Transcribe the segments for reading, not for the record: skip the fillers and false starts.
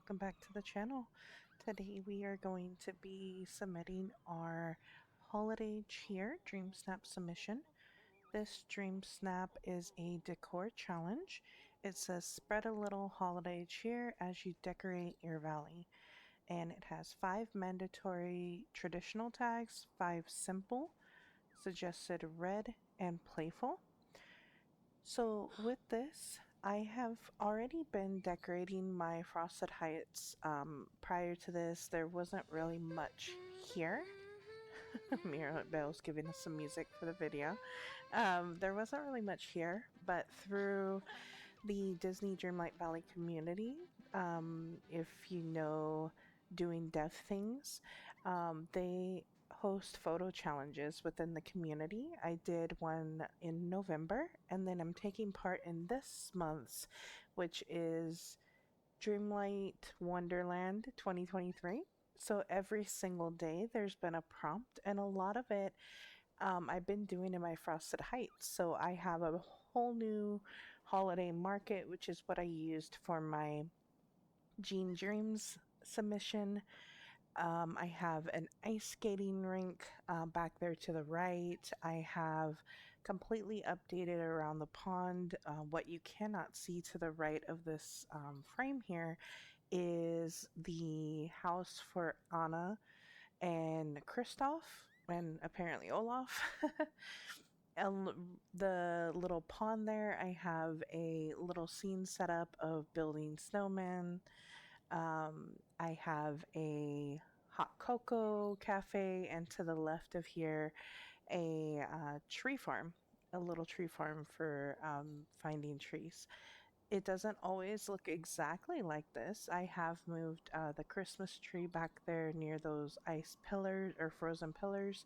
welcome back to the channel. Today we are going to be submitting our holiday cheer dream snap submission. This dream snap is a decor challenge. It says spread a little holiday cheer as you decorate your valley, and it has 5 mandatory traditional tags, 5 simple, suggested red, and playful. So with this, I have already been decorating my frosted heights. Prior to this, there wasn't really much here. Mirabelle's giving us some music for the video. There wasn't really much here, but through the Disney Dreamlight Valley community, if you know Doing Deaf Things, they host photo challenges within the community. I did one in November, and then I'm taking part in this month's, which is Dreamlight Wonderland 2023. So every single day there's been a prompt, and a lot of it I've been doing in my Frosted Heights. So I have a whole new holiday market, which is what I used for my Jean Dreams submission. I have an ice skating rink back there to the right. I have completely updated around the pond. What you cannot see to the right of this frame here is the house for Anna and Kristoff, and apparently Olaf. And the little pond there, I have a little scene set up of building snowmen. I have a hot cocoa cafe, and to the left of here, a tree farm, a little tree farm for finding trees. It doesn't always look exactly like this. I have moved the Christmas tree back there near those ice pillars or frozen pillars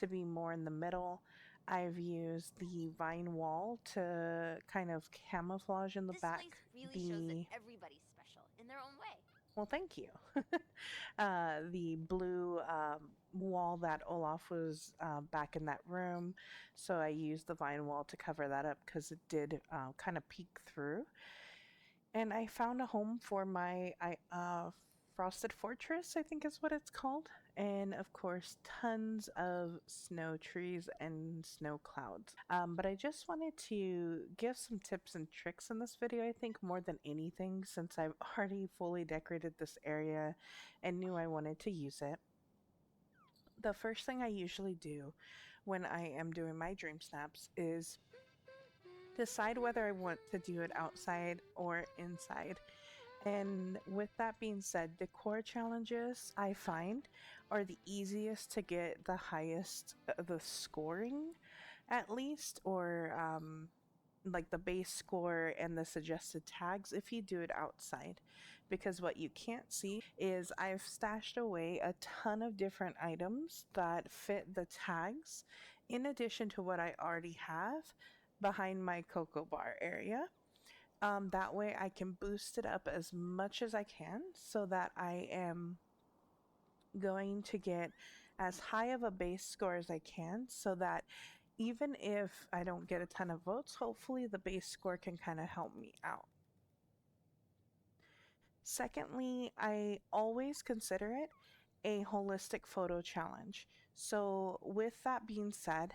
to be more in the middle. I've used the vine wall to kind of camouflage in the back. This place really shows that everybody's special in their own way. Well, thank you. The blue wall that Olaf was back in that room, so I used the vine wall to cover that up because it did kind of peek through. And I found a home for my Frosted Fortress, I think is what it's called. And of course, tons of snow trees and snow clouds. But I just wanted to give some tips and tricks in this video, I think, more than anything, since I've already fully decorated this area and knew I wanted to use it. The first thing I usually do when I am doing my dream snaps is decide whether I want to do it outside or inside. And with that being said, decor challenges I find are the easiest to get the highest, the scoring at least, or like the base score and the suggested tags if you do it outside. Because what you can't see is I've stashed away a ton of different items that fit the tags in addition to what I already have behind my cocoa bar area. That way I can boost it up as much as I can so that I am going to get as high of a base score as I can, so that even if I don't get a ton of votes, hopefully the base score can kind of help me out. Secondly, I always consider it a holistic photo challenge. So with that being said,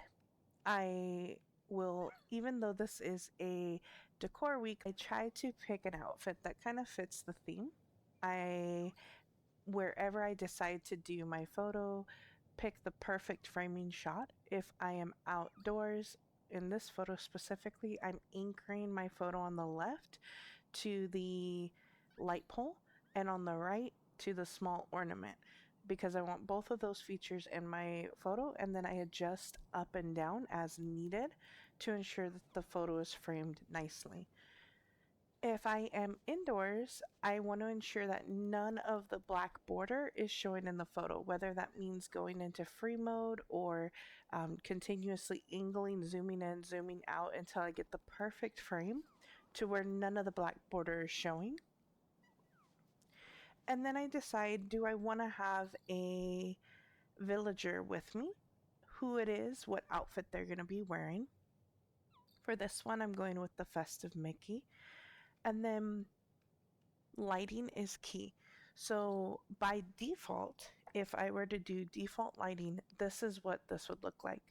I will, even though this is a decor week, I try to pick an outfit that kind of fits the theme. Wherever I decide to do my photo, pick the perfect framing shot. If I am outdoors, in this photo specifically, I'm anchoring my photo on the left to the light pole and on the right to the small ornament, because I want both of those features in my photo, and then I adjust up and down as needed to ensure that the photo is framed nicely. If I am indoors, I want to ensure that none of the black border is showing in the photo, whether that means going into free mode or continuously angling, zooming in, zooming out until I get the perfect frame to where none of the black border is showing. And then I decide, do I want to have a villager with me, who it is, what outfit they're going to be wearing. For this one, I'm going with the festive Mickey. And then lighting is key. So by default, if I were to do default lighting, this is what this would look like.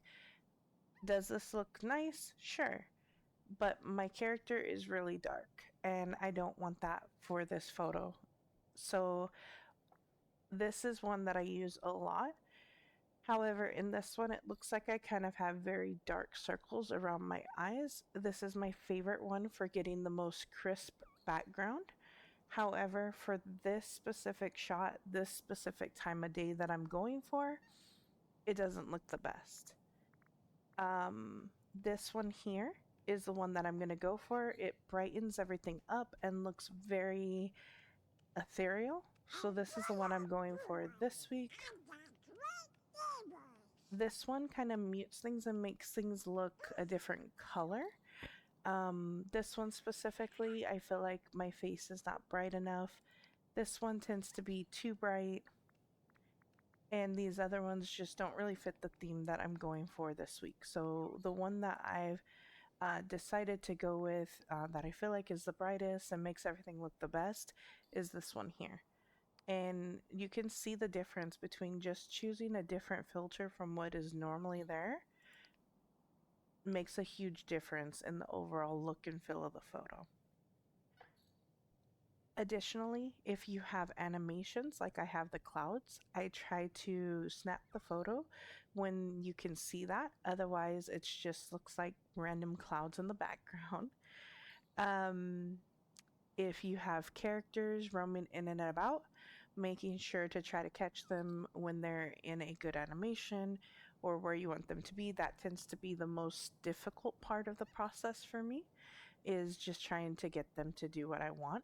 Does this look nice? Sure. But my character is really dark and I don't want that for this photo. So this is one that I use a lot. However, in this one, it looks like I kind of have very dark circles around my eyes. This is my favorite one for getting the most crisp background. However, for this specific shot, this specific time of day that I'm going for, it doesn't look the best. This one here is the one that I'm going to go for. It brightens everything up and looks very ethereal. So this is the one I'm going for this week. This one kind of mutes things and makes things look a different color. This one specifically, I feel like my face is not bright enough. This one tends to be too bright. And these other ones just don't really fit the theme that I'm going for this week. So the one that I've decided to go with that I feel like is the brightest and makes everything look the best is this one here. And you can see the difference between just choosing a different filter from what is normally there makes a huge difference in the overall look and feel of the photo. Additionally, if you have animations like I have the clouds, I try to snap the photo when you can see that. Otherwise, it just looks like random clouds in the background. If you have characters roaming in and about, making sure to try to catch them when they're in a good animation or where you want them to be. That tends to be the most difficult part of the process for me, is just trying to get them to do what I want.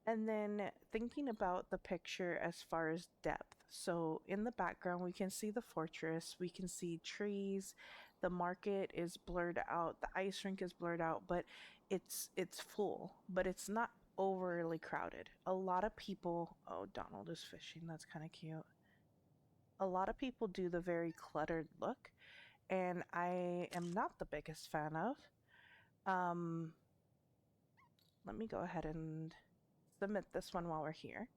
And then thinking about the picture as far as depth. So in the background, we can see the fortress, we can see trees, the market is blurred out, the ice rink is blurred out, but it's full, but it's not overly crowded. A lot of people, oh, Donald is fishing, that's kind of cute. A lot of people do the very cluttered look, and I am not the biggest fan of. Let me go ahead and submit this one while we're here.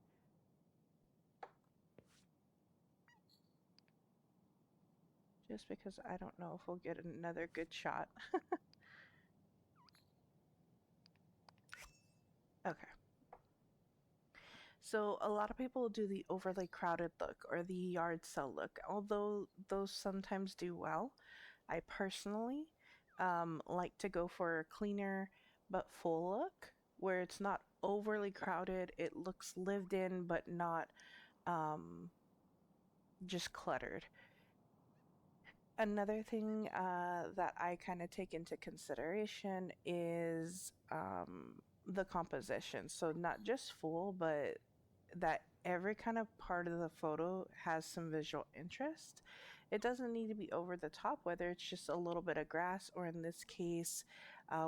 Just because I don't know if we'll get another good shot. Okay. So a lot of people do the overly crowded look or the yard sale look, although those sometimes do well. I personally like to go for a cleaner but full look where it's not overly crowded. It looks lived in but not just cluttered. Another thing that I kind of take into consideration is the composition. So not just full, but that every kind of part of the photo has some visual interest. It doesn't need to be over the top, whether it's just a little bit of grass, or in this case,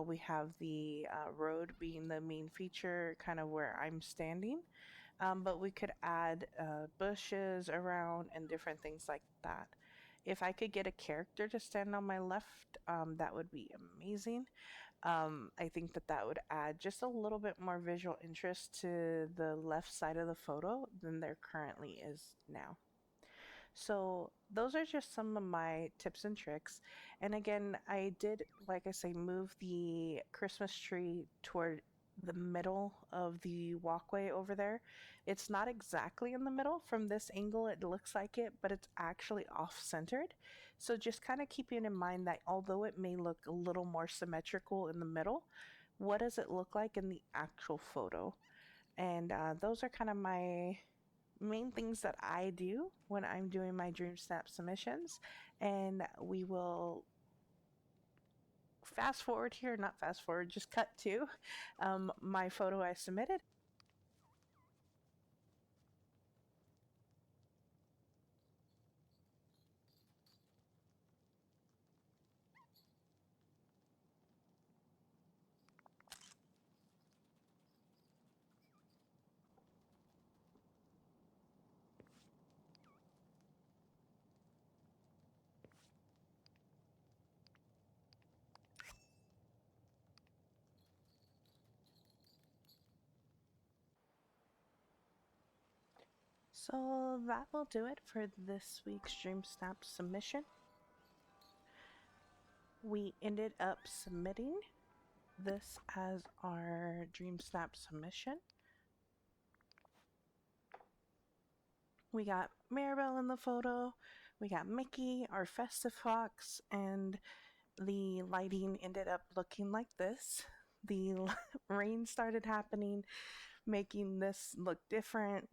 we have the road being the main feature, kind of where I'm standing. But we could add bushes around and different things like that. If I could get a character to stand on my left, that would be amazing. I think that that would add just a little bit more visual interest to the left side of the photo than there currently is now. So those are just some of my tips and tricks. And again, I did, like I say, move the Christmas tree toward the middle of the walkway over there. It's not exactly in the middle. From this angle, it looks like it, but it's actually off-centered. So just kind of keeping in mind that although it may look a little more symmetrical in the middle, what does it look like in the actual photo? And those are kind of my main things that I do when I'm doing my DreamSnap submissions. And we will fast forward here, not fast forward, just cut to my photo I submitted. So that will do it for this week's DreamSnap submission. We ended up submitting this as our DreamSnap submission. We got Maribel in the photo, we got Mickey, our festive fox, and the lighting ended up looking like this. The rain started happening, making this look different.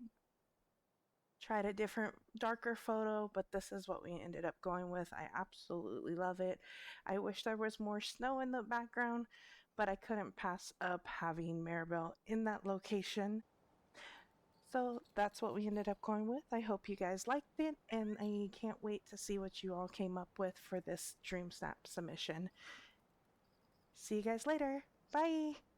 Tried a different, darker photo, but this is what we ended up going with. I absolutely love it. I wish there was more snow in the background, but I couldn't pass up having Maribel in that location. So that's what we ended up going with. I hope you guys liked it, and I can't wait to see what you all came up with for this DreamSnap submission. See you guys later. Bye!